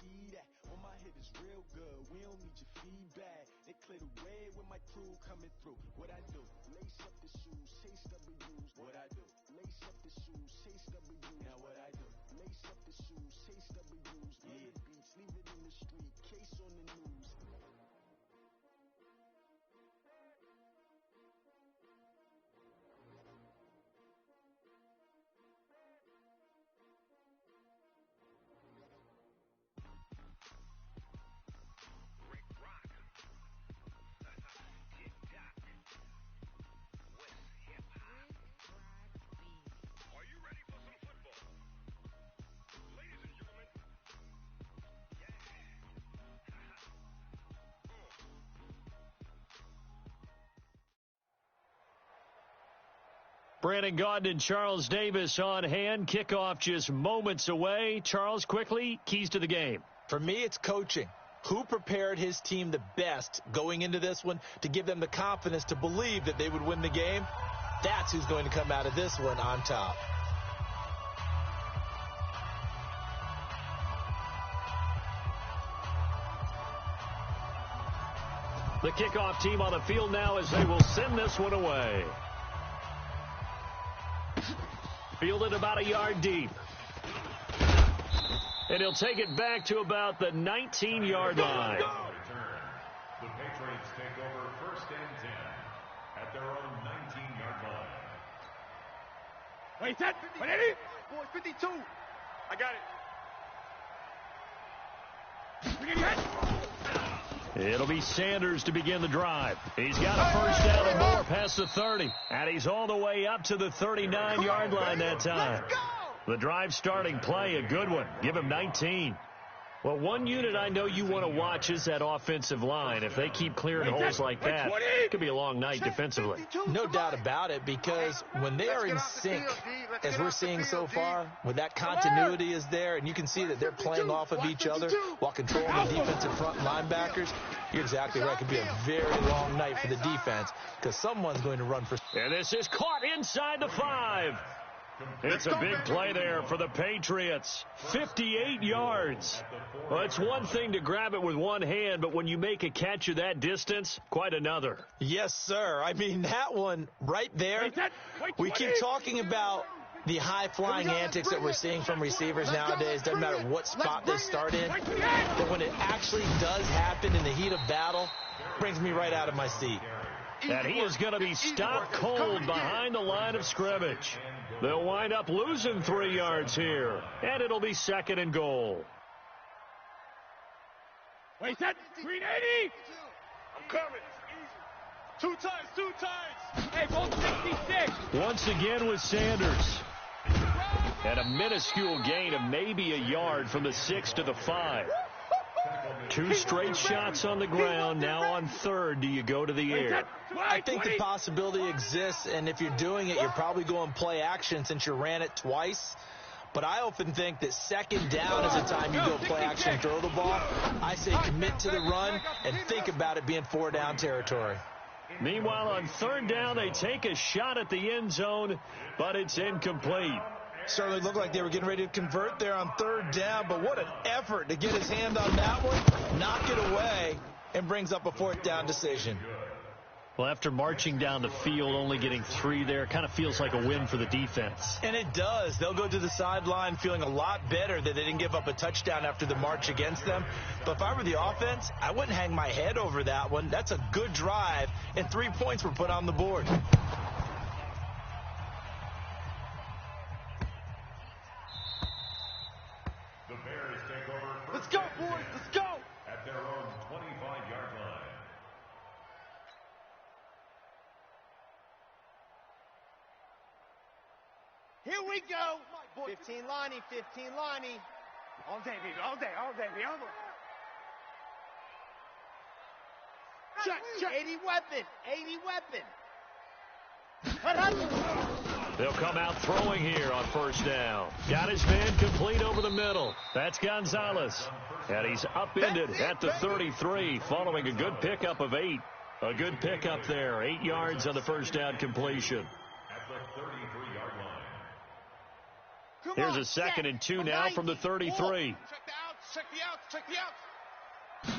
see that. On my head is real good, we don't need your feedback. They clear the way with my crew coming through. What I do? Lace up the shoes, chase W's. What I do? Lace up the shoes, chase W's. Now what I do? Lace up the shoes, chase W's. Yeah. The beats, leave it in the street, case on the news. Brandon Gaudin and Charles Davis on hand. Kickoff just moments away. Charles, quickly, keys to the game. For me, it's coaching. Who prepared his team the best going into this one to give them the confidence to believe that they would win the game? That's who's going to come out of this one on top. The kickoff team on the field now as they will send this one away. Fielded about a yard deep. And he'll take it back to about the 19-yard line. The Patriots take over 1st and 10 at their own 19-yard line. Wait, set. 180. Boys, 52. I got it. It'll be Sanders to begin the drive. He's got a first down and more past the 30. And he's all the way up to the 39-yard line that time. The drive starting play, a good one. Give him 19. Well, one unit I know you want to watch is that offensive line. If they keep clearing holes like that, it could be a long night defensively. No doubt about it, because when they are in sync, as we're seeing so far, when that continuity is there, and you can see that they're playing off of each other while controlling the defensive front linebackers, you're exactly right. It could be a very long night for the defense, because someone's going to run for... And this is caught inside the 5. It's a big play there for the Patriots. 58 yards. Well, it's one thing to grab it with one hand, but when you make a catch of that distance, quite another. Yes, sir. I mean, that one right there, we keep talking about the high-flying antics that we're seeing from receivers nowadays. Doesn't matter what spot they start in. But when it actually does happen in the heat of battle, it brings me right out of my seat. And he is going to be stopped cold behind the line of scrimmage. They'll wind up losing 3 yards here, and it'll be 2nd and goal. Wait, set. 380. I'm coming. 2 times, 2 times. Hey, both 66. Once again with Sanders. And a minuscule gain of maybe a yard from the 6 to the 5. 2 straight shots on the ground. Now on 3rd, do you go to the air? I think the possibility exists, and if you're doing it, you're probably going play action since you ran it twice. But I often think that 2nd down is the time you go play action and throw the ball. I say commit to the run and think about it being 4-down territory. Meanwhile, on 3rd down, they take a shot at the end zone, but it's incomplete. Certainly looked like they were getting ready to convert there on 3rd down, but what an effort to get his hand on that one, knock it away, and brings up a 4th down decision. Well, after marching down the field, only getting 3 there, kind of feels like a win for the defense. And it does. They'll go to the sideline feeling a lot better that they didn't give up a touchdown after the march against them. But if I were the offense, I wouldn't hang my head over that one. That's a good drive, and 3 points were put on the board. The Bears take over. Let's go, boys. Let's go. At their own 25-yard line. Here we go. 15 Lonnie, 15 Lonnie. All day, baby, all day, all day, baby, all day. Check, check. 80 weapon, 80 weapon. They'll come out throwing here on 1st down. Got his man complete over the middle. That's Gonzalez. And he's upended at the 33 following a good pickup of 8. A good pickup there. 8 yards on the 1st down completion. At the 33-yard line. Here's a 2nd and 2 now from the 33. Check the outs. Check the outs.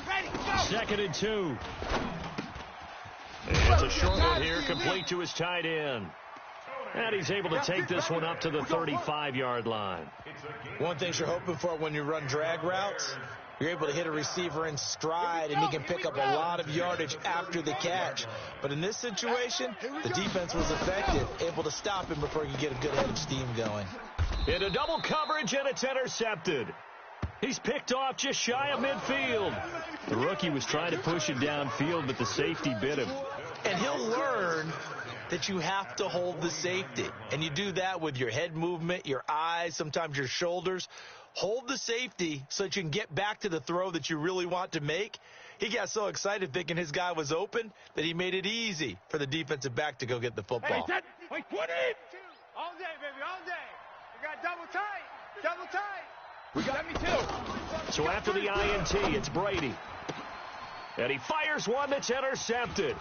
Ready, go. 2nd and 2. It's a short one here, complete to his tight end. And he's able to take this one up to the 35-yard line. One thing you're hoping for when you run drag routes, you're able to hit a receiver in stride, and he can pick up a lot of yardage after the catch. But in this situation, the defense was effective, able to stop him before he could get a good head of steam going. Into double coverage, and it's intercepted. He's picked off just shy of midfield. The rookie was trying to push it downfield, but the safety bit him. And he'll learn that you have to hold the safety. And you do that with your head movement, your eyes, sometimes your shoulders. Hold the safety so that you can get back to the throw that you really want to make. He got so excited thinking his guy was open that he made it easy for the defensive back to go get the football. Hey, wait, what is? All day, baby, all day. We got double tight. Double tight. We got me too. So after the INT, it's Brady. And he fires one that's intercepted.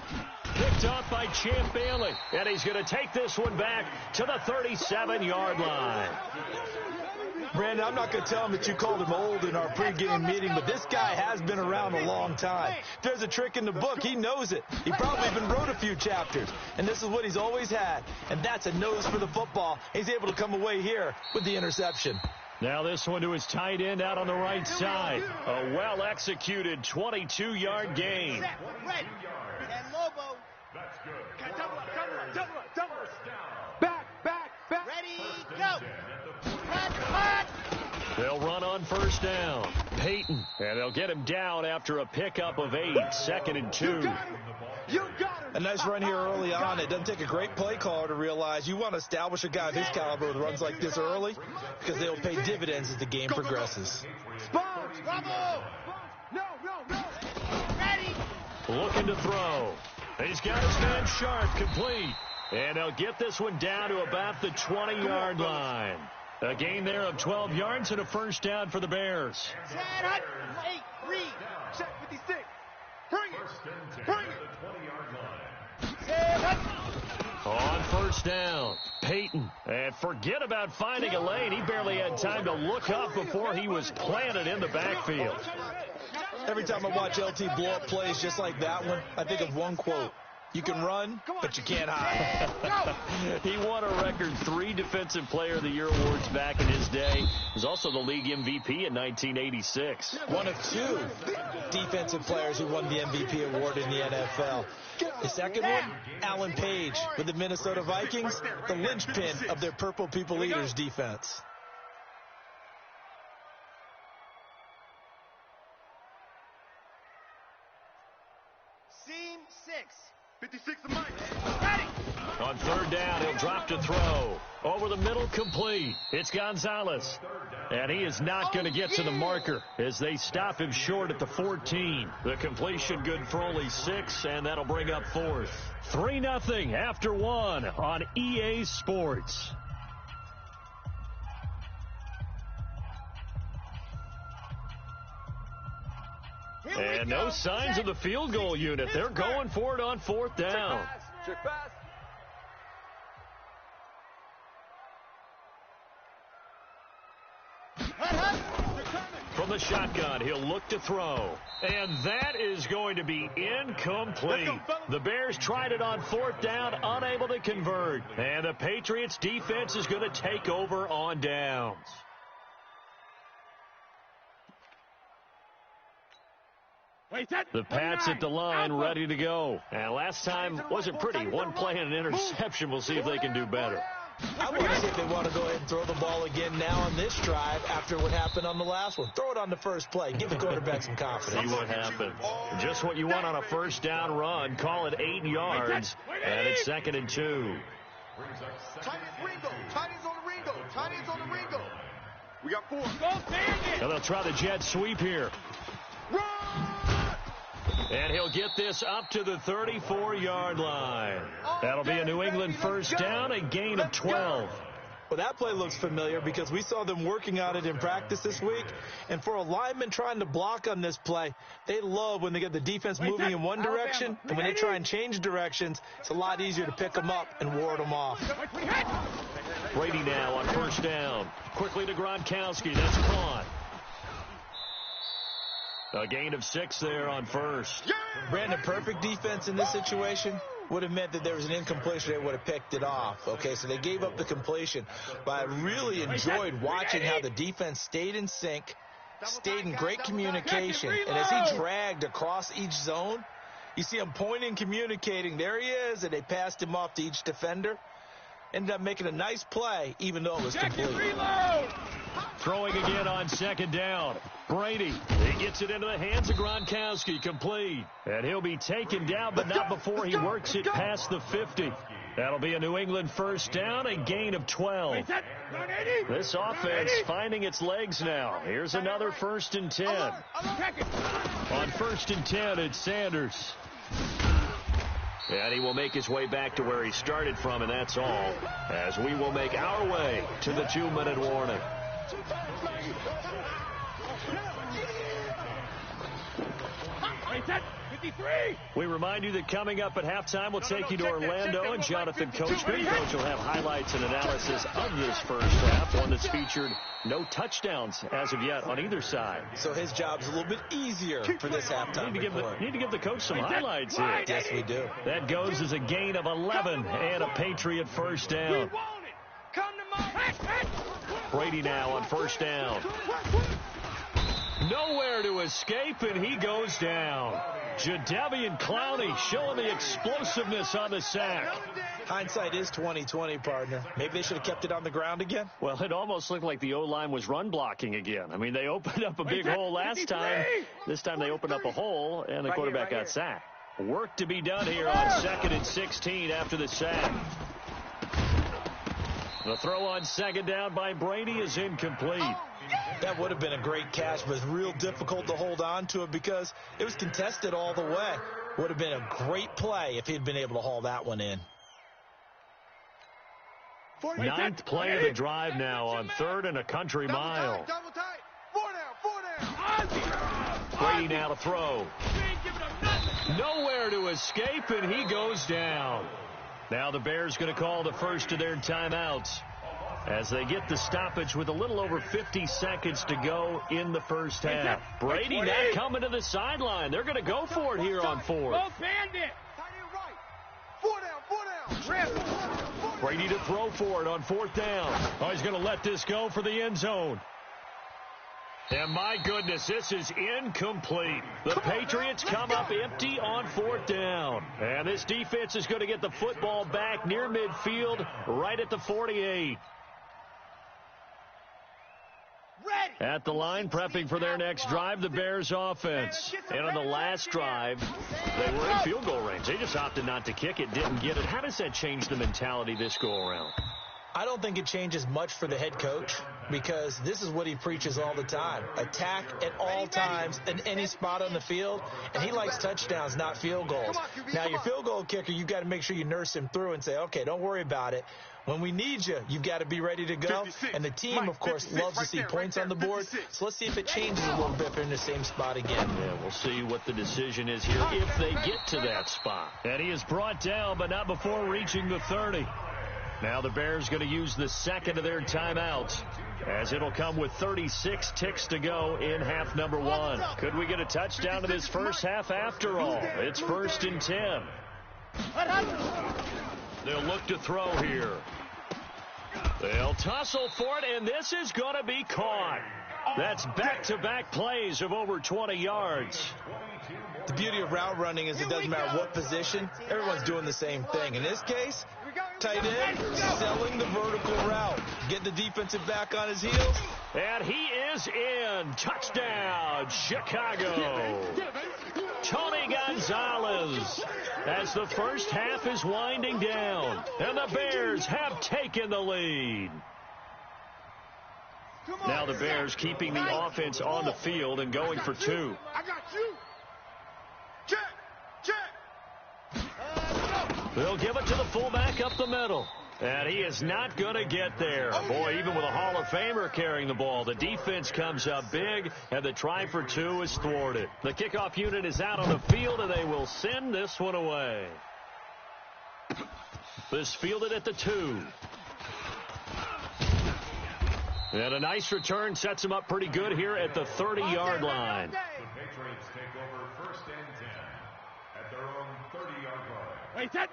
Picked off by Champ Bailey. And he's going to take this one back to the 37-yard line. Brandon, I'm not going to tell him that you called him old in our pregame meeting, but this guy has been around a long time. If there's a trick in the book, he knows it. He probably even wrote a few chapters. And this is what he's always had. And that's a nose for the football. He's able to come away here with the interception. Now this one to his tight end out on the right side. A well-executed 22-yard gain. That Lobo. That's good. Double up. Back. Ready, go. Cut. They'll run on first down. Peyton, and they'll get him down after a pickup of 8. 2nd and 2. You got him. A nice run here early on. It doesn't take a great play caller to realize you want to establish a guy of his caliber with runs like this early because they will pay dividends as the game progresses. Sponge, bravo. No. Ready. Looking to throw. He's got his man Sharp complete. And they'll get this one down to about the 20-yard line. A gain there of 12 yards and a first down for the Bears. Set, hut. 8, read. Check 56. Bring it. Set, hut. On first down, Peyton. And forget about finding a lane. He barely had time to look up before he was planted in the backfield. Every time I watch LT blow up plays just like that one, I think of one quote. You can run, but you can't hide. He won a record 3 Defensive Player of the Year awards back in his day. He was also the league MVP in 1986. One of 2 defensive players who won the MVP award in the NFL. The second one, Alan Page with the Minnesota Vikings, the linchpin of their Purple People Eaters defense. Scene 6. 56 of Mike. Ready. On third down, he'll drop to throw. Over the middle, complete. It's Gonzalez. And he is not going to get to the marker as they stop him short at the 14. The completion good for only 6, and that'll bring up 4th. 3-0 after 1 on EA Sports. And no signs of the field goal unit. They're going for it on 4th down. Check pass. From the shotgun, he'll look to throw. And that is going to be incomplete. The Bears tried it on 4th down, unable to convert. And the Patriots defense is going to take over on downs. The Pats at the line, ready to go. And last time wasn't pretty. One play and an interception. We'll see if they can do better. I want to see if they want to go ahead and throw the ball again now on this drive after what happened on the last one. Throw it on the first play. Give the quarterback some confidence. See what happened. Just what you want on a first down run. Call it 8 yards. And it's 2nd and 2. Tight ends on the Ringo. We got 4. And they'll try the jet sweep here. And he'll get this up to the 34-yard line. That'll be a New England first down, a gain of 12. Well, that play looks familiar because we saw them working on it in practice this week. And for a lineman trying to block on this play, they love when they get the defense moving in one direction. And when they try and change directions, it's a lot easier to pick them up and ward them off. Brady now on first down. Quickly to Gronkowski. That's caught. A gain of 6 there on first. Brandon, perfect defense in this situation would have meant that there was an incompletion. They would have picked it off. Okay, so they gave up the completion. But I really enjoyed watching how the defense stayed in sync, stayed in great communication. And as he dragged across each zone, you see him pointing, communicating. There he is, and they passed him off to each defender. Ended up making a nice play, even though it was complete. Throwing again on second down. Brady, he gets it into the hands of Gronkowski, complete. And he'll be taken down, but not before he works it past the 50. That'll be a New England first down, a gain of 12. This offense finding its legs now. Here's another 1st and 10. On 1st and 10, it's Sanders. And he will make his way back to where he started from, and that's all, as we will make our way to the 2-minute warning. We remind you that coming up at halftime, we'll take you to Orlando, and Jonathan Coachman. Coach will have highlights and analysis of this first half, one that's featured no touchdowns as of yet on either side. So his job's a little bit easier for this halftime. Need to give the coach some highlights here. Yes, we do. That goes as a gain of 11 and a Patriot first down. Brady now on first down. Nowhere to escape, and he goes down. Jadeveon Clowney showing the explosiveness on the sack. Hindsight is 20/20, partner. Maybe they should have kept it on the ground again. Well, it almost looked like the O-line was run blocking again. I mean, they opened up a big hole last time. This time they opened up a hole, and the quarterback got sacked. Work to be done here on 2nd and 16 after the sack. The throw on second down by Brady is incomplete. That would have been a great catch, but it's real difficult to hold on to it because it was contested all the way. Would have been a great play if he'd been able to haul that one in. 9th play of the drive now on 3rd and a country mile. Brady now to throw. Nowhere to escape, and he goes down. Now the Bears going to call the first of their timeouts as they get the stoppage with a little over 50 seconds to go in the first half. Brady not coming to the sideline. They're going to go for it here on 4th. Brady to throw for it on 4th down. Oh, he's going to let this go for the end zone. And my goodness, this is incomplete. The Patriots come up empty on 4th down. And this defense is going to get the football back near midfield, right at the 48. At the line, prepping for their next drive, the Bears offense. And on the last drive, they were in field goal range. They just opted not to kick it, didn't get it. How does that change the mentality this go-around? I don't think it changes much for the head coach because this is what he preaches all the time. Attack at all times in any spot on the field, and he likes touchdowns, not field goals. Now, your field goal kicker, you've got to make sure you nurse him through and say, okay, don't worry about it. When we need you, you've got to be ready to go. And the team, of course, loves to see points on the board. So let's see if it changes a little bit if they're in the same spot again. Yeah, we'll see what the decision is here if they get to that spot. And he is brought down, but not before reaching the 30. Now the Bears going to use the second of their timeouts as it'll come with 36 ticks to go in half number 1. Could we get a touchdown in this first half after all? It's 1st and 10. They'll look to throw here. They'll tussle for it, and this is going to be caught. That's back-to-back plays of over 20 yards. The beauty of route running is it doesn't matter what position. Everyone's doing the same thing. In this case, tight end selling the vertical route. Get the defensive back on his heels. And he is in. Touchdown, Chicago. Tony Gonzalez as the first half is winding down. And the Bears have taken the lead. Now the Bears keeping the offense on the field and going for 2. I got you. Check. They'll give it to the fullback up the middle. And he is not going to get there. Boy, even with a Hall of Famer carrying the ball, the defense comes up big, and the try for 2 is thwarted. The kickoff unit is out on the field, and they will send this one away. This fielded at the 2. And a nice return sets him up pretty good here at the 30-yard line.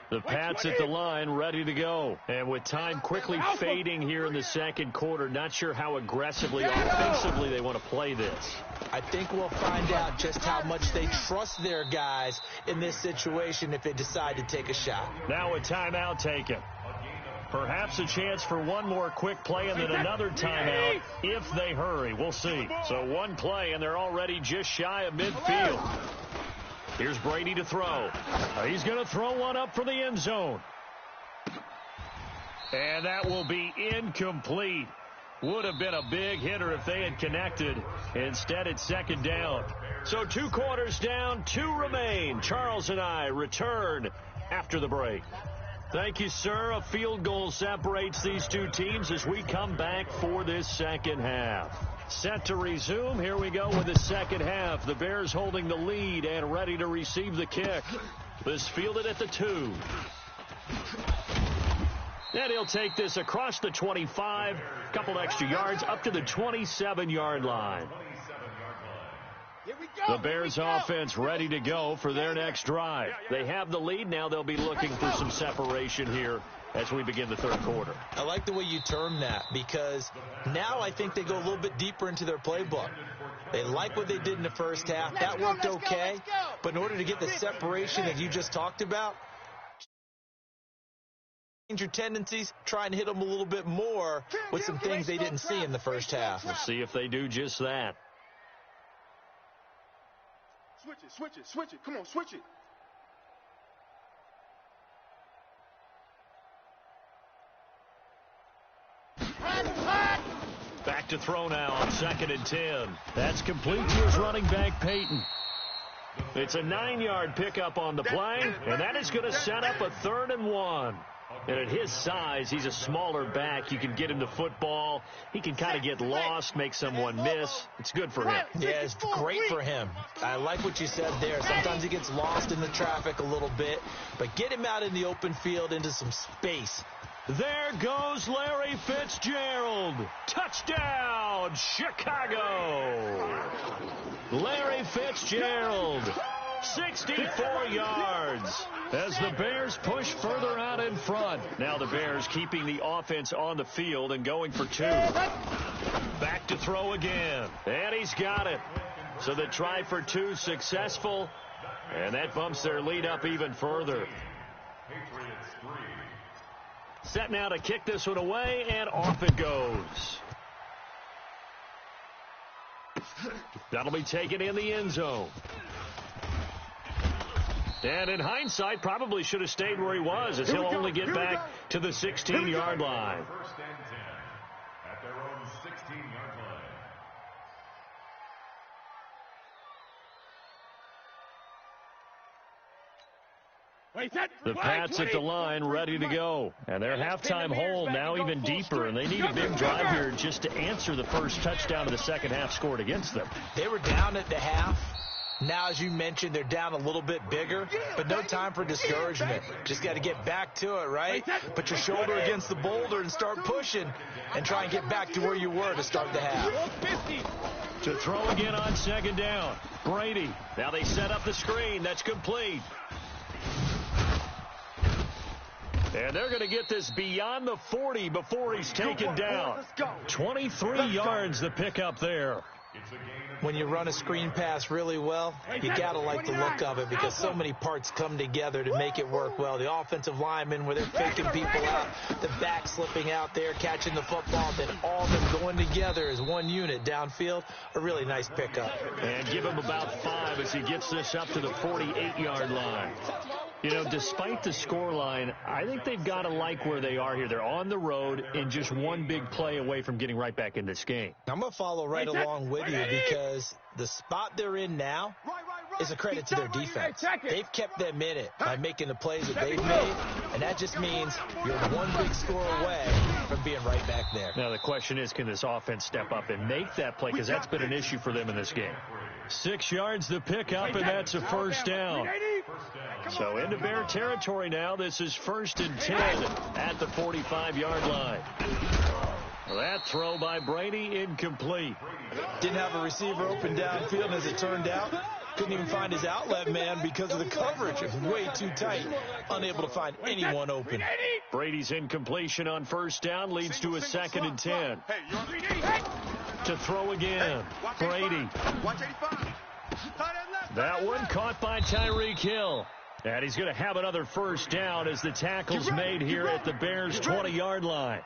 The Pats at the line, ready to go. And with time quickly fading here in the second quarter, not sure how aggressively, offensively they want to play this. I think we'll find out just how much they trust their guys in this situation if they decide to take a shot. Now a timeout taken. Perhaps a chance for one more quick play and then another timeout if they hurry. We'll see. So one play, and they're already just shy of midfield. Here's Brady to throw. He's going to throw one up for the end zone. And that will be incomplete. Would have been a big hitter if they had connected. Instead, it's second down. So 2 quarters down, 2 remain. Charles and I return after the break. Thank you, sir. A field goal separates these two teams as we come back for this second half. Set to resume. Here we go with the second half. The Bears holding the lead and ready to receive the kick. This fielded at the 2. And he'll take this across the 25, a couple extra yards, up to the 27-yard line. The Bears offense ready to go for their next drive. They have the lead. Now they'll be looking for some separation here as we begin the third quarter. I like the way you term that, because now I think they go a little bit deeper into their playbook. They like what they did in the first half. That worked okay. But in order to get the separation that you just talked about, change your tendencies, try and hit them a little bit more with some things they didn't see in the first half. We'll see if they do just that. Switch it. Come on, switch it. Back to throw now on 2nd and 10. That's complete to his running back, Peyton. It's a 9-yard pickup on the play, and that is going to set up a 3rd and 1. And at his size, he's a smaller back. You can get him the football. He can kind of get lost, make someone miss. It's good for him. Yeah, it's great for him. I like what you said there. Sometimes he gets lost in the traffic a little bit, but get him out in the open field into some space. There goes Larry Fitzgerald. Touchdown, Chicago. Larry Fitzgerald, 64 yards. As the Bears push further out in front. Now the Bears keeping the offense on the field and going for 2. Back to throw again. And he's got it. So the try for 2 successful. And that bumps their lead up even further. Set now to kick this one away, and off it goes. That'll be taken in the end zone. And in hindsight, probably should have stayed where he was, as he'll only get back to the 16-yard line. 1st and 10 at their own 16-yard line. The Pats at the line, ready to go. And their halftime hole now even deeper, and they need a big drive here just to answer the first touchdown of the second half scored against them. They were down at the half. Now, as you mentioned, they're down a little bit bigger, but no time for discouragement. Just got to get back to it, right? Put your shoulder against the boulder and start pushing and try and get back to where you were to start the half. To throw again on 2nd down. Brady. Now they set up the screen. That's complete. And they're going to get this beyond the 40 before he's taken down. 23 yards the pickup there. When you run a screen pass really well, you got to like the look of it because so many parts come together to make it work well. The offensive linemen, where they're faking people out, the back slipping out there, catching the football, then all of them going together as one unit downfield. A really nice pickup. And give him about 5 as he gets this up to the 48-yard line. You know, despite the scoreline, I think they've got to like where they are here. They're on the road and just one big play away from getting right back in this game. I'm going to follow right along with you because the spot they're in now is a credit to their defense. They've kept them in it by making the plays that they've made, and that just means you're one big score away from being right back there. Now the question is, can this offense step up and make that play, because that's been an issue for them in this game. 6 yards the pickup, and that's a 1st down. So into Bear territory now. This is 1st and 10 at the 45-yard line. That throw by Brady incomplete. Didn't have a receiver open downfield, and as it turned out, couldn't even find his outlet man because of the coverage. It was way too tight, unable to find anyone open. Brady's incompletion on first down leads to a 2nd and 10. To throw again, Brady. That one caught by Tyreek Hill. And he's going to have another first down as the tackle's made here at the Bears' 20-yard line.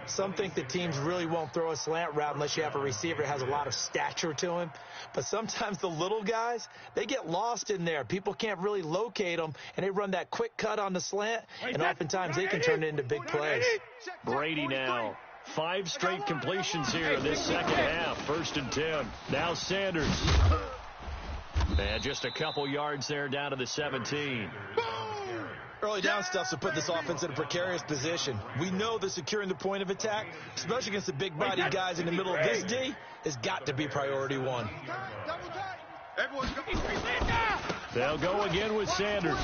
Some think that teams really won't throw a slant route unless you have a receiver that has a lot of stature to him. But sometimes the little guys, they get lost in there. People can't really locate them, and they run that quick cut on the slant, and oftentimes they can turn it into big plays. Brady now. 5 straight completions here in this second half. 1st and 10. Now Sanders. And just a couple yards there down to the 17. Early down stuff to put this offense in a precarious position. We know that securing the point of attack, especially against the big-bodied guys in the middle of this D, has got to be priority one. They'll go again with Sanders.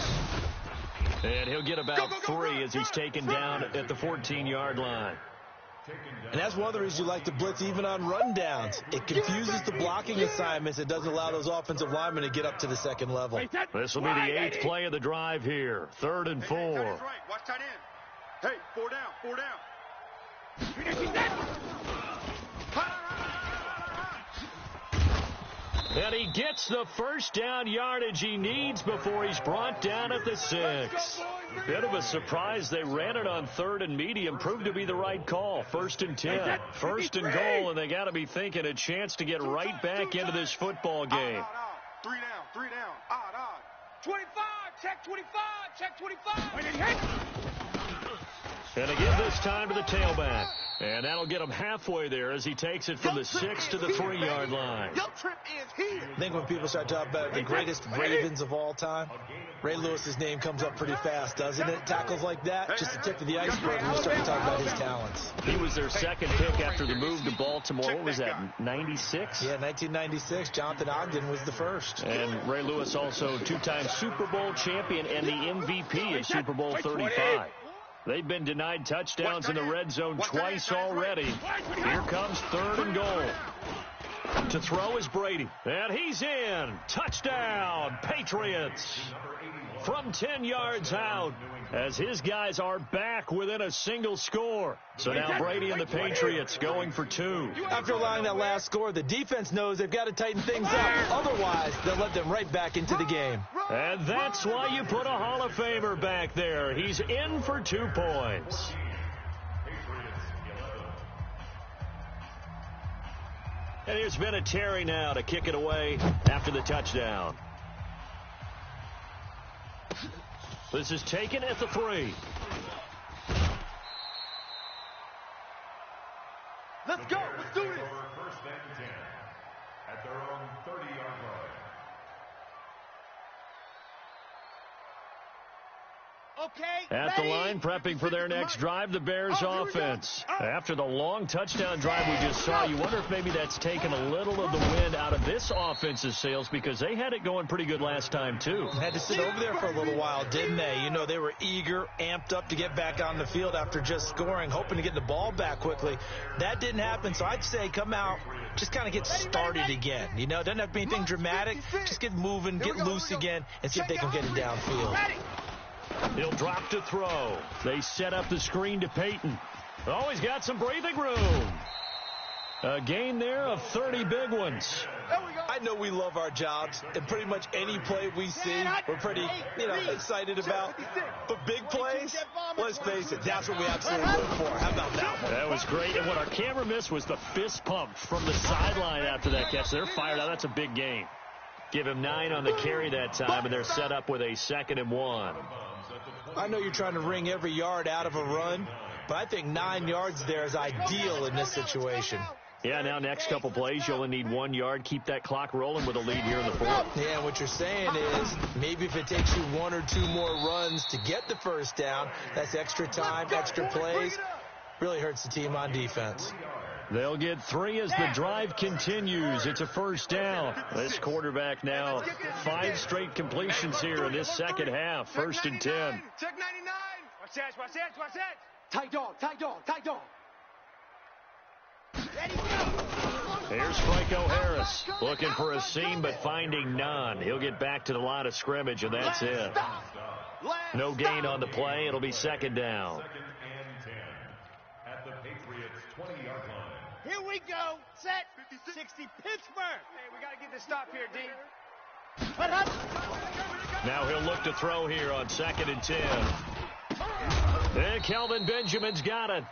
And he'll get about 3 as he's taken down at the 14-yard line. And that's one of the reasons you like to blitz even on rundowns. It confuses the blocking assignments. It doesn't allow those offensive linemen to get up to the second level. This will be the 8th play of the drive here. 3rd and 4. Watch tight end. Hey, 4 down, 4 down. And he gets the first down yardage he needs before he's brought down at the 6. Bit of a surprise. They ran it on 3rd and medium. Proved to be the right call. 1st and 10. 1st and goal, and they got to be thinking a chance to get right back into this football game. 3 down, 3 down. Odd. 25, check 25, check 25. And again this time to the tailback. And that'll get him halfway there as he takes it from the 6 to the 3-yard line. I think when people start talking about the greatest Ravens of all time, Ray Lewis's name comes up pretty fast, doesn't it? Tackles like that, just the tip of the iceberg when you start to talk about his talents. He was their 2nd pick after the move to Baltimore. What was that, 96? Yeah, 1996. Jonathan Ogden was the first. And Ray Lewis also 2-time Super Bowl champion and the MVP of Super Bowl 35. They've been denied touchdowns in the red zone twice already. Here comes 3rd and goal. To throw is Brady. And he's in. Touchdown, Patriots. From 10 yards out as his guys are back within a single score. So now Brady and the Patriots going for 2. After allowing that last score, the defense knows they've got to tighten things up. Otherwise, they'll let them right back into the game. And that's why you put a Hall of Famer back there. He's in for 2 points. And here's Vinatieri now to kick it away after the touchdown. This is taken at the 3. Let's go. Let's do this. 1st and 10 at their own 30-yard line. At the line, prepping for their next drive, the Bears offense. After the long touchdown drive we just saw, you wonder if maybe that's taken a little of the wind out of this offense's sails because they had it going pretty good last time, too. Had to sit over there for a little while, didn't they? You know, they were eager, amped up to get back on the field after just scoring, hoping to get the ball back quickly. That didn't happen, so I'd say come out, just kind of get started again. You know, doesn't have to be anything dramatic. Just get moving, get loose again, and see if they can get it downfield. He'll drop to throw. They set up the screen to Peyton. Oh, he's got some breathing room. A gain there of 30 big ones. I know we love our jobs, and pretty much any play we see, we're pretty, excited about. But big plays, let's face it, that's what we absolutely live for. How about that one? That was great. And what our camera missed was the fist pump from the sideline after that catch. They're fired out. That's a big gain. Give him 9 on the carry that time, and they're set up with a 2nd and 1. I know you're trying to wring every yard out of a run, but I think 9 yards there is ideal in this situation. Yeah, now next couple plays, you only need 1 yard. Keep that clock rolling with a lead here in the 4th. Yeah, what you're saying is maybe if it takes you 1 or 2 more runs to get the first down, that's extra time, extra plays. Really hurts the team on defense. They'll get 3 as the drive continues. It's a first down. This quarterback now 5 straight completions here in this second half. 1st and 10. Check 99. Watch that. Tight dog. Here's Franco Harris looking for a seam but finding none. He'll get back to the line of scrimmage, and that's it. No gain on the play. It'll be second down. Second and 10 at the Patriots' 20-yard line. Here we go. Set. 60 Pittsburgh. Hey, we got to get this stop here, D. Now he'll look to throw here on second and 10. And Kelvin Benjamin's got it.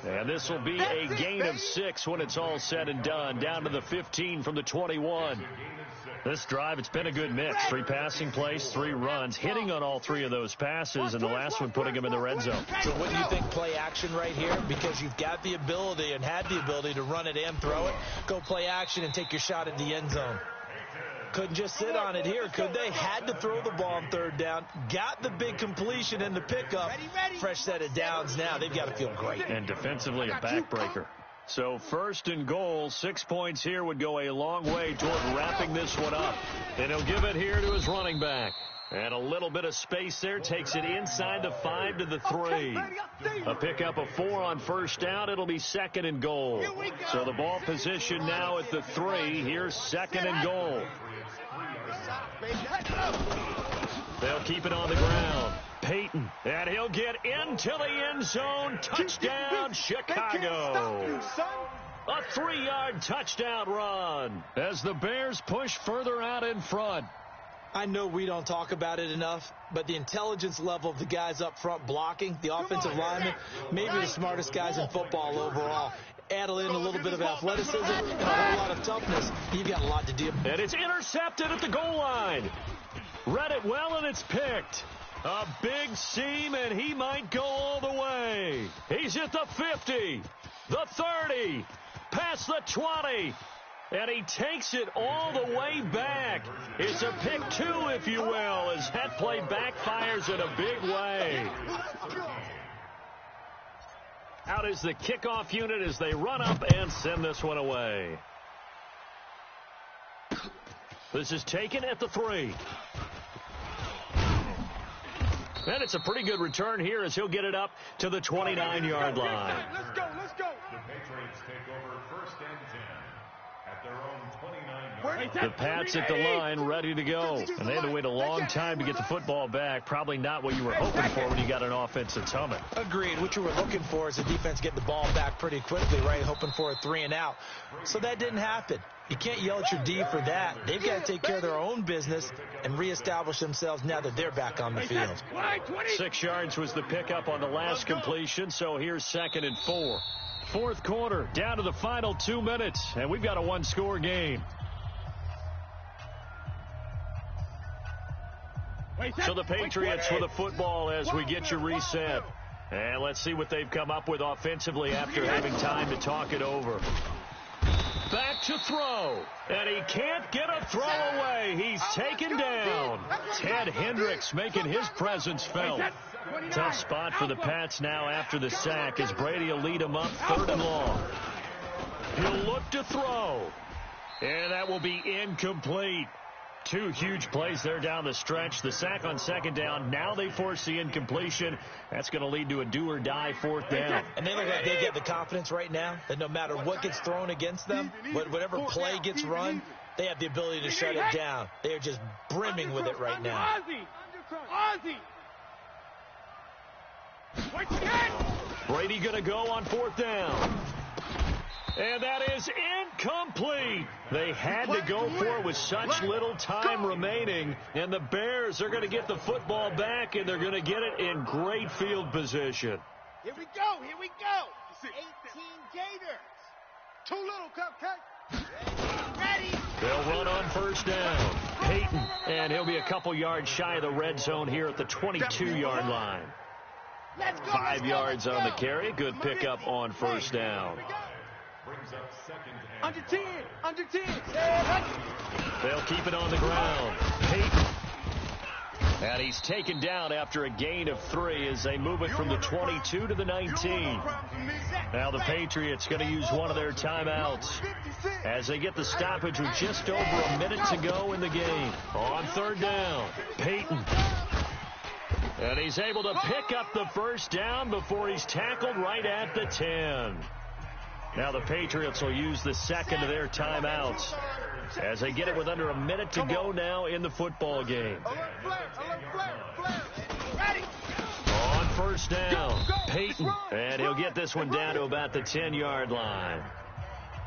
And this will be a gain of 6 when it's all said and done. Down to the 15 from the 21. This drive, it's been a good mix. 3 passing plays, 3 runs, hitting on all 3 of those passes, and the last one putting him in the red zone. So wouldn't you think play action right here? Because you've got the ability and had the ability to run it and throw it. Go play action and take your shot at the end zone. Couldn't just sit on it here, could they? Had to throw the ball on third down. Got the big completion in the pickup. Fresh set of downs now. They've got to feel great. And defensively, a backbreaker. So first and goal, 6 points here would go a long way toward wrapping this one up. And he'll give it here to his running back. And a little bit of space there takes it inside the 5 to the 3. A pickup of 4 on first down. It'll be second and goal. So the ball position now at the 3. Here's second and goal. They'll keep it on the ground. Peyton, and he'll get into the end zone. Touchdown, Chicago. A 3-yard touchdown run as the Bears push further out in front. I know we don't talk about it enough, but the intelligence level of the guys up front blocking, the offensive linemen, maybe the smartest guys in football overall. Add in a little bit of athleticism and a whole lot of toughness. You've got a lot to deal with. And it's intercepted at the goal line. Read it well, and it's picked. A big seam, and he might go all the way. He's at the 50, the 30, past the 20. And he takes it all the way back. It's a pick 2, if you will, as that play backfires in a big way. Out is the kickoff unit as they run up and send this one away. This is taken at the 3. And it's a pretty good return here as he'll get it up to the 29-yard line. Let's go. The Patriots take over first and 10 at their own 29-yard line. The Pats at the line, ready to go. And they had to wait a long time to get the football back. Probably not what you were hoping for when you got an offense that's humming. Agreed. What you were looking for is the defense getting the ball back pretty quickly, right? Hoping for a 3 and out. So that didn't happen. You can't yell at your D for that. They've got to take care of their own business and reestablish themselves now that they're back on the field. 6 yards was the pickup on the last completion, so here's second and 4. Fourth quarter, down to the final 2 minutes, and we've got a 1-score game. So the Patriots with the football as we get you reset. And let's see what they've come up with offensively after having time to talk it over. Back to throw, and he can't get a throw away. He's taken down. Ted Hendricks making his presence felt. Tough spot for the Pats now after the sack as Brady will lead him up 3rd and long. He'll look to throw, and that will be incomplete. 2 huge plays there down the stretch. The sack on second down. Now they force the incompletion. That's going to lead to a do-or-die 4th down. And they look like they get the confidence right now that no matter what gets thrown against them, whatever play gets run, they have the ability to shut it down. They are just brimming with it right now. Brady going to go on 4th down. And that is incomplete. They had to go for it with such little time remaining. And the Bears are going to get the football back, and they're going to get it in great field position. Here we go. 18 Gators. Too little, Cupcake. Ready. They'll run on 1st down. Peyton, and he'll be a couple yards shy of the red zone here at the 22-yard line. 5 yards on the carry. Good pickup on 1st down. Under 10. They'll keep it on the ground. Peyton. And he's taken down after a gain of 3 as they move it from the 22 to the 19. Now the Patriots going to use one of their timeouts as they get the stoppage with just over a minute to go in the game. On 3rd down, Peyton. And he's able to pick up the 1st down before he's tackled right at the 10. Now the Patriots will use the second of their timeouts as they get it with under a minute to go now in the football game. On first down, Peyton, and he'll get this one down to about the 10-yard line.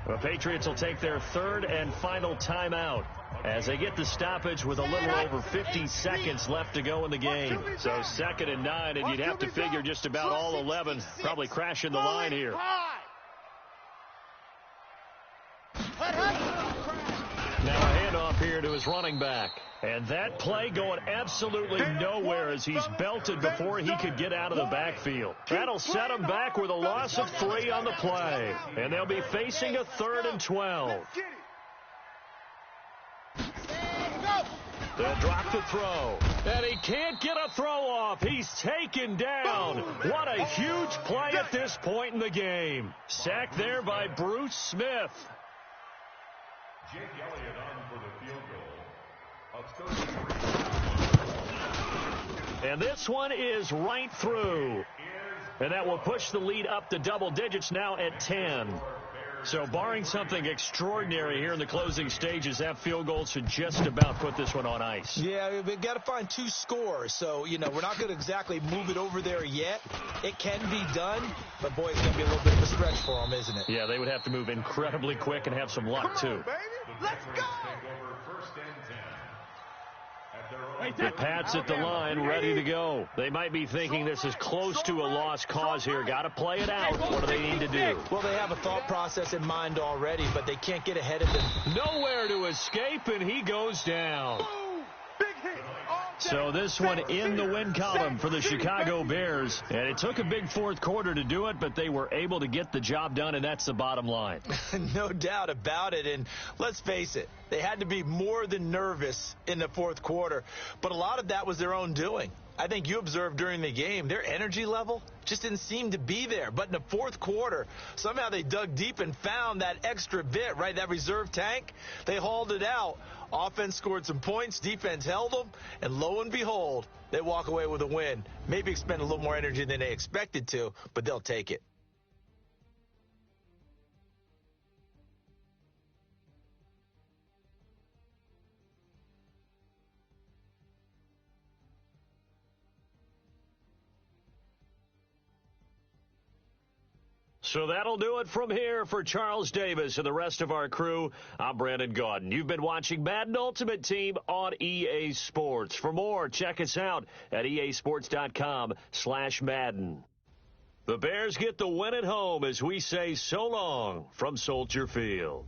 The Patriots will take their third and final timeout as they get the stoppage with a little over 50 seconds left to go in the game. So 2nd and 9, and you'd have to figure just about all 11 probably crashing the line here. Now a handoff here to his running back. And that play going absolutely nowhere as he's belted before he could get out of the backfield. That'll set him back with a loss of 3 on the play. And they'll be facing a 3rd and 12. They'll drop the throw. And he can't get a throw off. He's taken down. What a huge play at this point in the game. Sacked there by Bruce Smith. Jake Elliott on for the field goal of 33. And this one is right through. And that will push the lead up to double digits now at 10. So barring something extraordinary here in the closing stages, that field goal should just about put this one on ice. Yeah, we've got to find 2 scores. So, we're not going to exactly move it over there yet. It can be done, but, boy, it's going to be a little bit of a stretch for them, isn't it? Yeah, they would have to move incredibly quick and have some luck, too. Let's go! The Pats at the line, ready to go. They might be thinking this is close to a lost cause here. Got to play it out. What do they need to do? Well, they have a thought process in mind already, but they can't get ahead of him. Nowhere to escape, and he goes down. So this one in the win column for the Chicago Bears. And it took a big 4th quarter to do it, but they were able to get the job done, and that's the bottom line. No doubt about it. And let's face it, they had to be more than nervous in the 4th quarter. But a lot of that was their own doing. I think you observed during the game, their energy level just didn't seem to be there. But in the 4th quarter, somehow they dug deep and found that extra bit, right, that reserve tank. They hauled it out. Offense scored some points, defense held them, and lo and behold, they walk away with a win. Maybe expend a little more energy than they expected to, but they'll take it. So that'll do it from here for Charles Davis and the rest of our crew. I'm Brandon Gaudin. You've been watching Madden Ultimate Team on EA Sports. For more, check us out at easports.com/Madden. The Bears get the win at home as we say so long from Soldier Field.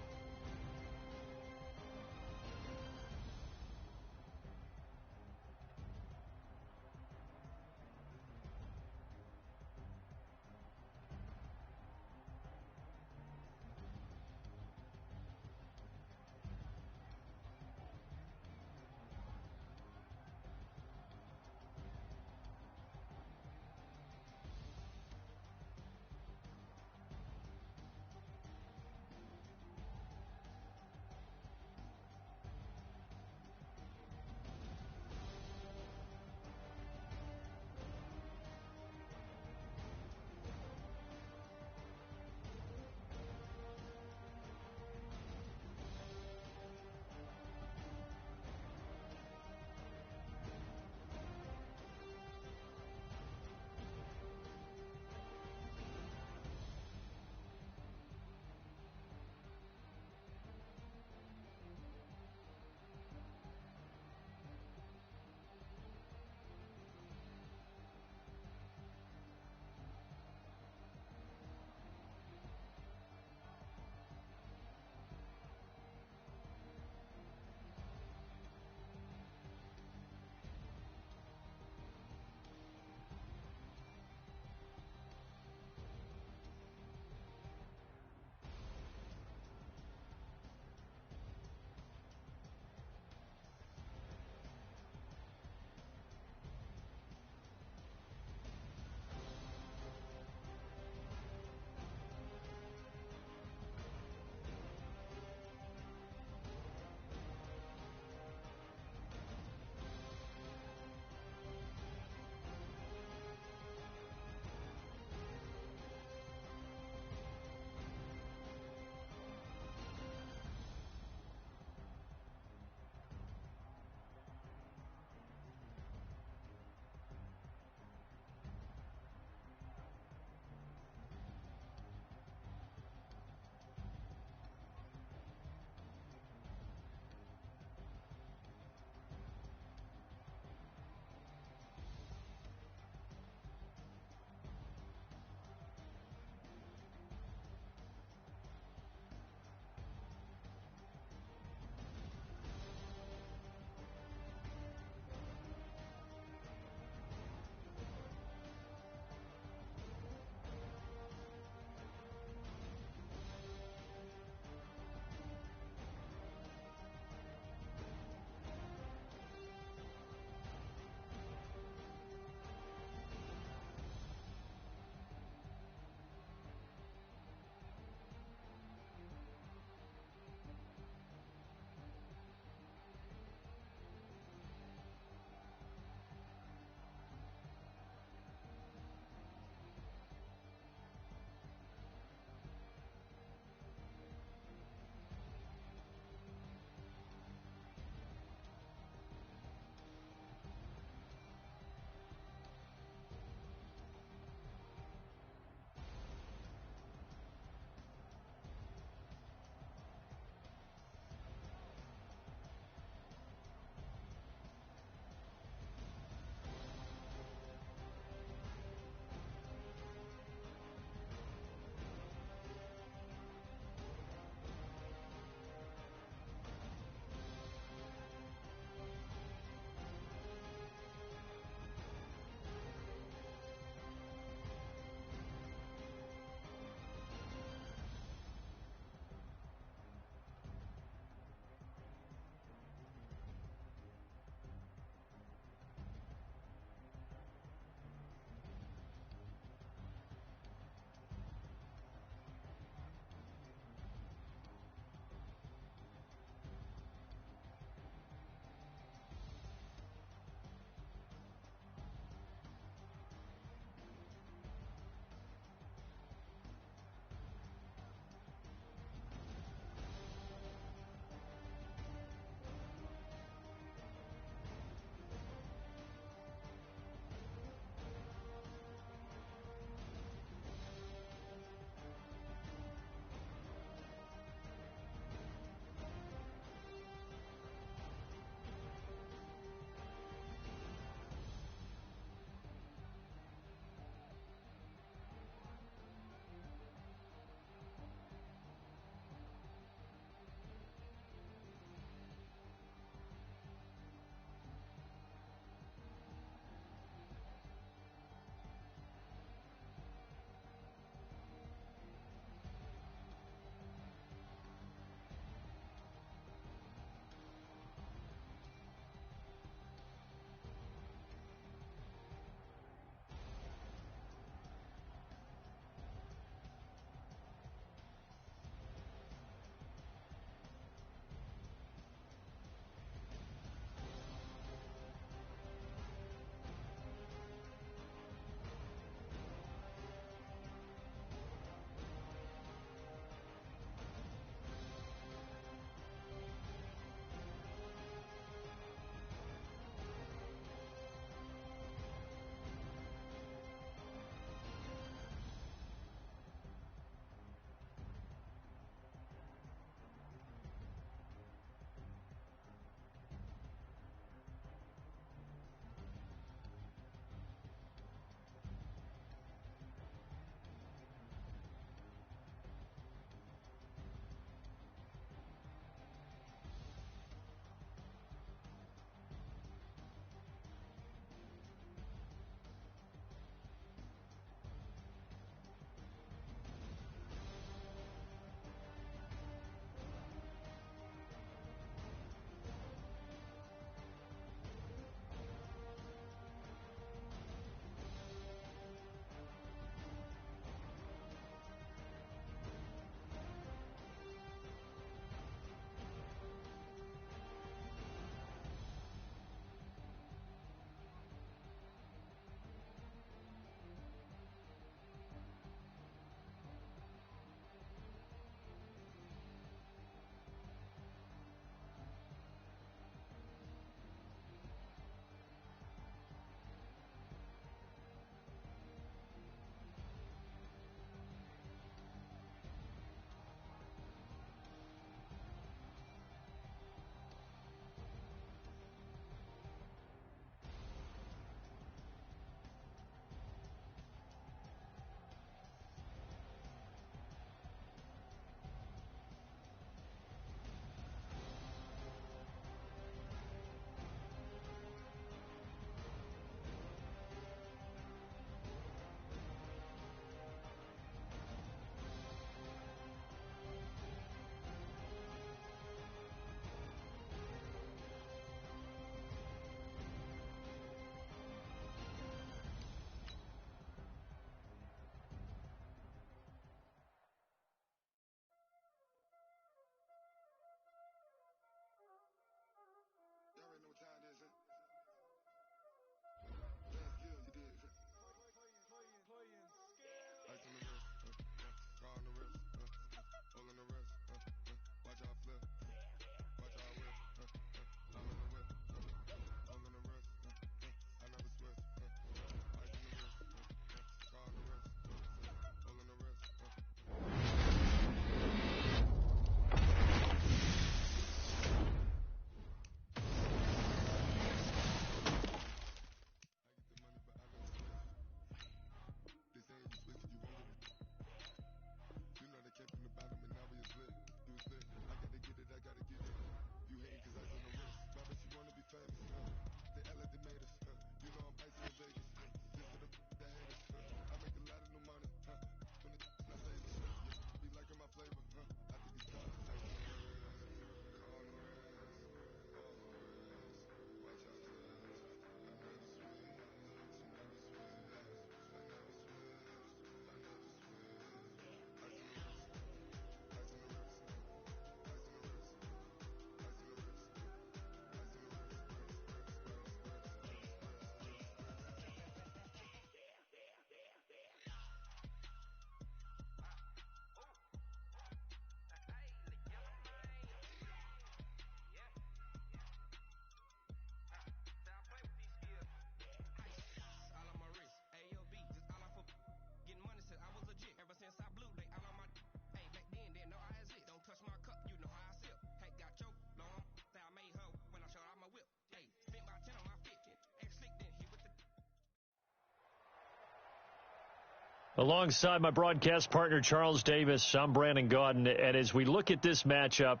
Alongside my broadcast partner, Charles Davis, I'm Brandon Gaudin. And as we look at this matchup,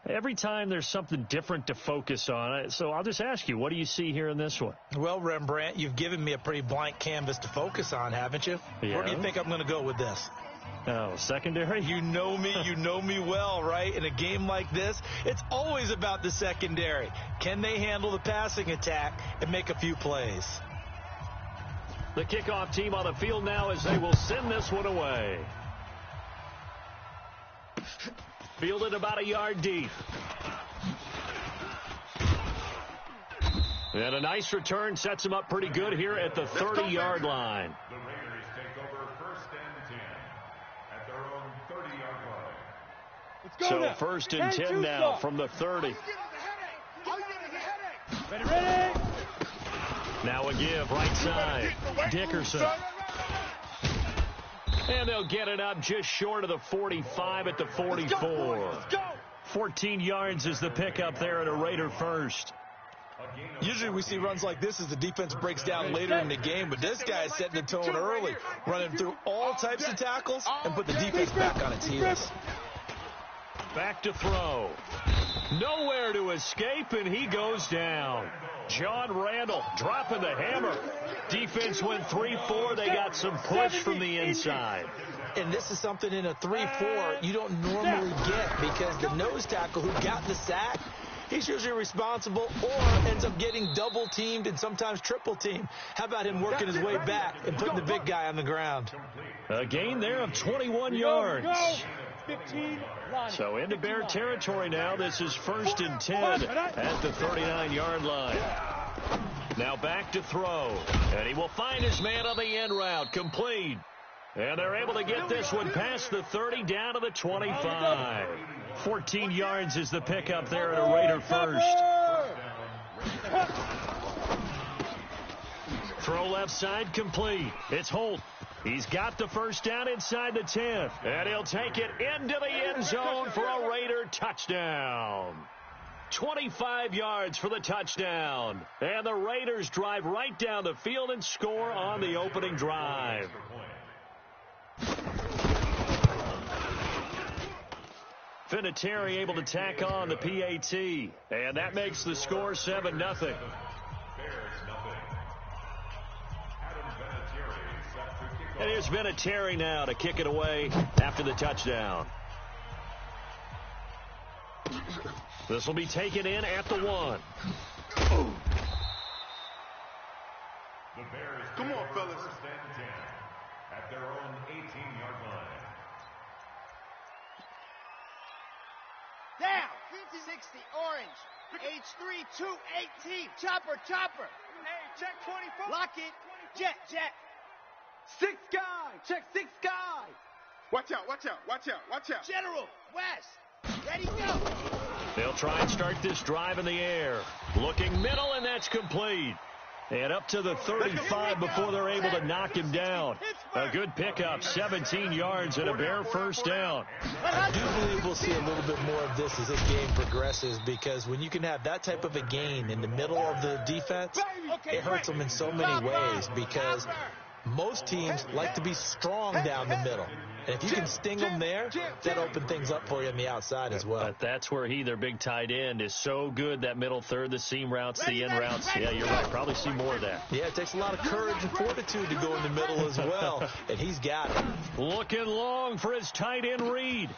every time there's something different to focus on. So I'll just ask you, what do you see here in this one? Well, Rembrandt, you've given me a pretty blank canvas to focus on, haven't you? Yeah. Where do you think I'm going to go with this? Oh, secondary? You know me well, right? In a game like this, it's always about the secondary. Can they handle the passing attack and make a few plays? The kickoff team on the field now as they will send this one away. Fielded about a yard deep. And a nice return sets him up pretty good here at the 30-yard line. The Raiders take over 1st and 10 at their own 30-yard line. Let's go So now. 1st and 10 now from the 30. Ready. Now a give right side. Dickerson. And they'll get it up just short of the 45 at the 44. 14 yards is the pickup there at a Raider first. Usually we see runs like this as the defense breaks down later in the game, but this guy is setting the tone early, running through all types of tackles and put the defense back on its heels. Back to throw. Nowhere to escape, and he goes down. John Randall dropping the hammer. Defense went 3-4. They got some push from the inside. And this is something in a 3-4 you don't normally get because the nose tackle who got the sack, he's usually responsible or ends up getting double-teamed and sometimes triple-teamed. How about him working his way back and putting the big guy on the ground? A gain there of 21 yards. 15, so into Bear territory now. This is 1st and 10 at the 39-yard line. Now back to throw. And he will find his man on the end route. Complete. And they're able to get this one past the 30 down to the 25. 14 yards is the pickup there at a Raider first. Throw left side complete. It's Holt. He's got the first down inside the 10. And he'll take it into the end zone for a Raider touchdown. 25 yards for the touchdown. And the Raiders drive right down the field and score on the opening drive. Vinatieri able to tack on the PAT. And that makes the score 7-0. And here's Vinatieri now to kick it away after the touchdown. This will be taken in at the 1. Come on, fellas. At their own 18-yard line. Down. 60 orange. H3 218. Chopper. Hey, check 24. Lock it. Jet. 6 guy. Check 6 guy. Watch out. General. West. Ready, go. They'll try and start this drive in the air. Looking middle, and that's complete. And up to the 35 before they're able to knock him down. A good pickup, 17 yards and a Bear first down. I do believe we'll see a little bit more of this as this game progresses because when you can have that type of a gain in the middle of the defense, it hurts them in so many ways because most teams like to be strong down the middle. And if you can sting them there, that opens things up for you on the outside as well. But that's where their big tight end, is so good, that middle third, the seam routes, the in routes. Yeah, you're right. Probably see more of that. Yeah, it takes a lot of courage and fortitude to go in the middle as well, and he's got it. Looking long for his tight end read.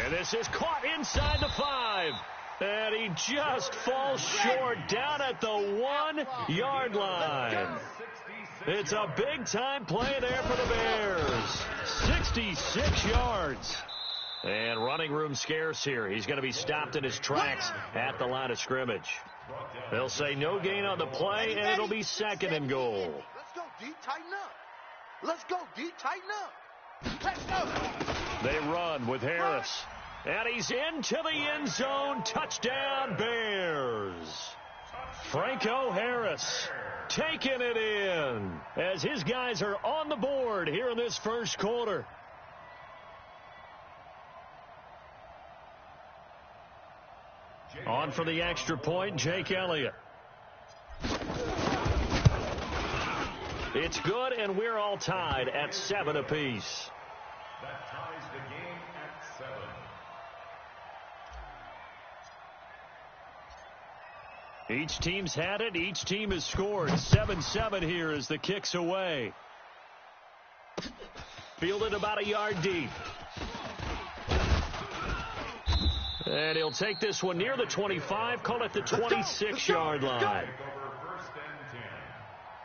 And this is caught inside the 5. And he just falls short down at the 1-yard line. It's a big-time play there for the Bears. 66 yards. And running room scarce here. He's going to be stopped in his tracks at the line of scrimmage. They'll say no gain on the play, and it'll be 2nd and goal. Let's go, D. Tighten up. Let's go. They run with Harris. And he's into the end zone. Touchdown, Bears. Franco Harris taking it in as his guys are on the board here in this first quarter. On for the extra point, Jake Elliott. It's good, and we're all tied at 7 apiece. That ties the game at 7. Each team's had it. Each team has scored. 7-7 here as the kick's away. Fielded about a yard deep. And he'll take this one near the 25, call it the 26-yard line. Take over 1st and 10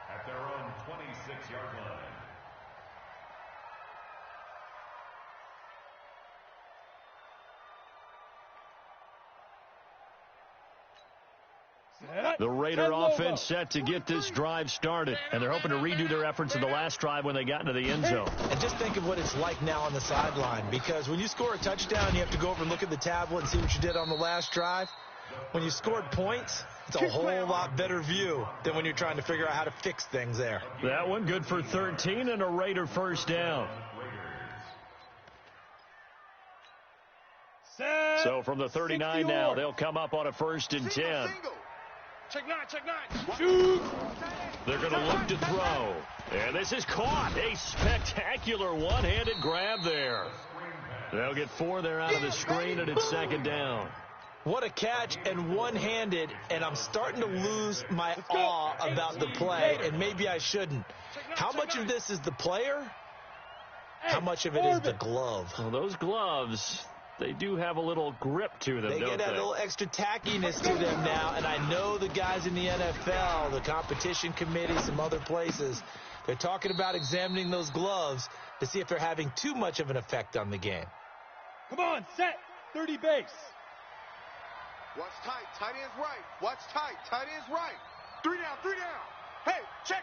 at their own 26-yard line. The Raider offense set to get this drive started, and they're hoping to redo their efforts in the last drive when they got into the end zone. And just think of what it's like now on the sideline, because when you score a touchdown, you have to go over and look at the tablet and see what you did on the last drive. When you scored points, it's a whole lot better view than when you're trying to figure out how to fix things there. That one good for 13 and a Raider first down. So from the 39 now, they'll come up on a 1st and 10. Check 9. Shoot. They're going to look to throw. And this is caught. A spectacular one-handed grab there. They'll get 4 there out of the screen, and it's 2nd down. What a catch, and one-handed, and I'm starting to lose my awe about the play, and maybe I shouldn't. How much of this is the player? How much of it is the glove? Well, those gloves, they do have a little grip to them, They don't get a they? little extra tackiness to them now, and I know the guys in the NFL, the competition committee, some other places, they're talking about examining those gloves to see if they're having too much of an effect on the game. Come on, set. 30 base. Watch tight. Tight end's right. Watch tight. Tight end's right. 3 down. Hey, check.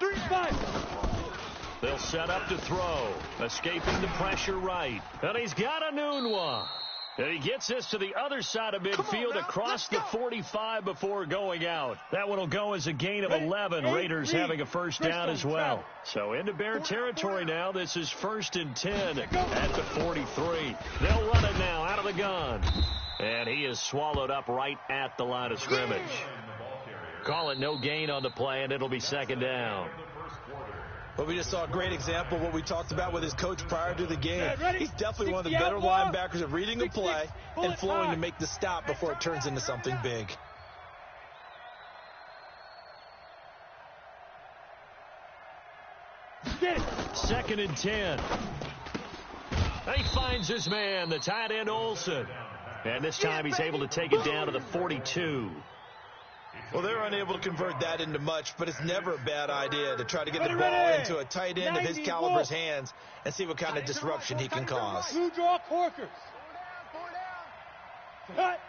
3 down. 5. They'll set up to throw. Escaping the pressure right. And he's got a noon one. And he gets this to the other side of midfield across the 45 before going out. That one will go as a gain of 11. Raiders having a first down as well. So into Bear territory now. This is 1st and 10 at the 43. They'll run it now out of the gun. And he is swallowed up right at the line of scrimmage. Call it no gain on the play, and it'll be 2nd down. But we just saw a great example of what we talked about with his coach prior to the game. He's definitely one of the better linebackers at reading the play and flowing to make the stop before it turns into something big. Get it. 2nd and 10. He finds his man, the tight end Olsen. And this time he's able to take it down to the 42. Well, they're unable to convert that into much, but it's never a bad idea to try to get the ball into a tight end of his caliber's hands and see what kind of disruption he can cause. Two draw corkers. Cut.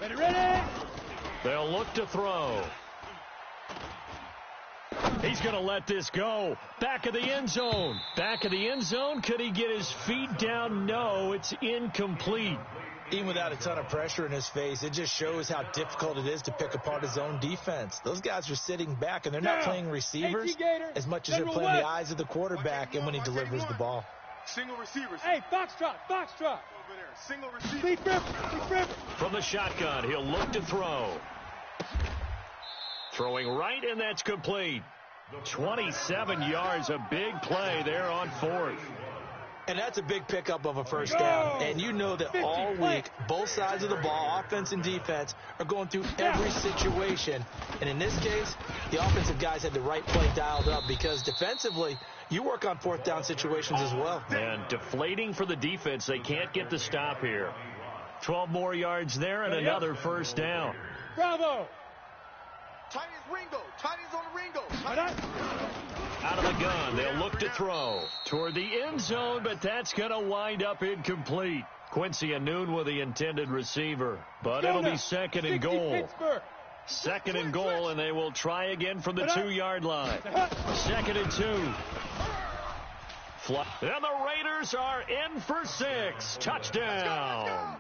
Ready. They'll look to throw. He's going to let this go. Back of the end zone. Back of the end zone. Could he get his feet down? No, it's incomplete. Even without a ton of pressure in his face, it just shows how difficult it is to pick apart his own defense. Those guys are sitting back, and they're not playing receivers as much as they're playing the eyes of the quarterback and when he delivers the ball. Single receivers. Hey, foxtrot. Over there. Single receiver. From the shotgun, he'll look to throw. Throwing right, and that's complete. 27 yards, a big play there on 4th. And that's a big pickup of a first down. And you know that all week, both sides of the ball, offense and defense, are going through every situation. And in this case, the offensive guys had the right play dialed up because defensively, you work on 4th down situations as well. And deflating for the defense. They can't get the stop here. 12 more yards there and another first down. Bravo. Tight end's Ringo. Tight end's on the Ringo. Out of the gun, they'll look to throw toward the end zone, but that's going to wind up incomplete. Quincy Anoon with the intended receiver, but it'll be 2nd and goal. 2nd and goal, and they will try again from the 2-yard line. 2nd and 2. And the Raiders are in for 6. Touchdown.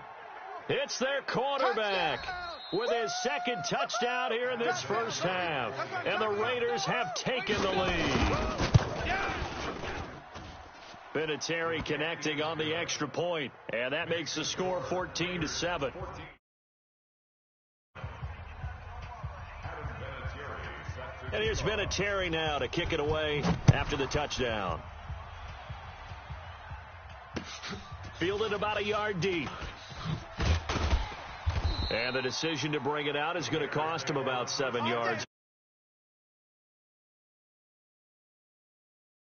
It's their quarterback with his 2nd touchdown here in this first half. And the Raiders have taken the lead. Vinatieri connecting on the extra point, and that makes the score 14-7. Adam Vinatieri set to And here's Vinatieri now to kick it away after the touchdown. Fielded about a yard deep. And the decision to bring it out is going to cost him about 7 yards.